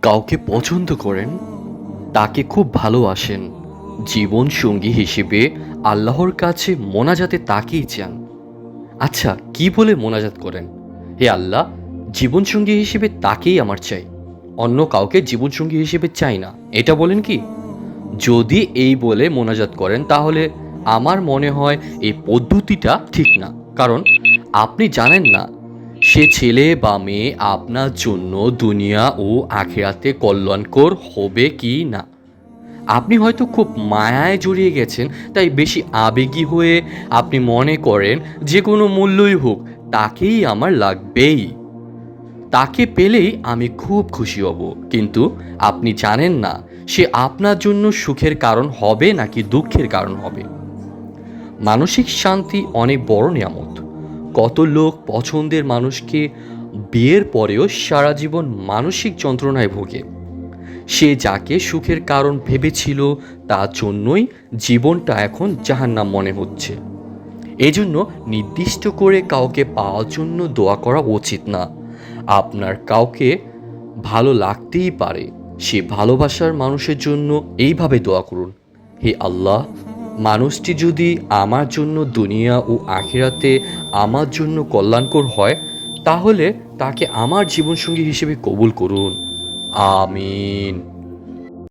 কাউকে পছন্দ করেন, তাকে খুব ভালোবাসেন, জীবনসঙ্গী হিসেবে আল্লাহর কাছে মোনাজাতে তাকেই চান। আচ্ছা, কি বলে মোনাজাত করেন? হে আল্লাহ, জীবনসঙ্গী হিসেবে তাকেই আমার চাই, অন্য কাউকে জীবনসঙ্গী হিসেবে চাই না, এটা বলেন কি? যদি এই বলে মোনাজাত করেন তাহলে আমার মনে হয় এই পদ্ধতিটা ঠিক না। কারণ আপনি জানেন না সে ছেলে বা মেয়ে আপনার জন্য দুনিয়া ও আখিরাতে কল্যাণকর হবে কি না। আপনি হয়তো খুব মায়ায় জড়িয়ে গেছেন, তাই বেশি আবেগী হয়ে আপনি মনে করেন যে কোনো মূল্যই হোক তাকেই আমার লাগবেই, তাকে পেলেই আমি খুব খুশি হব। কিন্তু আপনি জানেন না সে আপনার জন্য সুখের কারণ হবে নাকি দুঃখের কারণ হবে। মানসিক শান্তি অনেক বড় নিয়ামত। কত লোক পছন্দের মানুষকে বিয়ের পরেও সারা জীবন মানসিক যন্ত্রণায় ভোগে। সে যাকে সুখের কারণ ভেবেছিল তার জন্যই জীবনটা এখন জাহান্নাম মনে হচ্ছে। এজন্য নির্দিষ্ট করে কাউকে পাওয়ার জন্য দোয়া করা উচিত না। আপনার কাউকে ভালো লাগতেই পারে, সে ভালোবাসার মানুষের জন্য এইভাবে দোয়া করুন: হে আল্লাহ, মানুষটি যদি আমার জন্য দুনিয়া ও আখিরাতে আমার জন্য কল্যাণকর হয় তাহলে তাকে আমার জীবনসঙ্গী হিসেবে কবুল করুন। আমিন।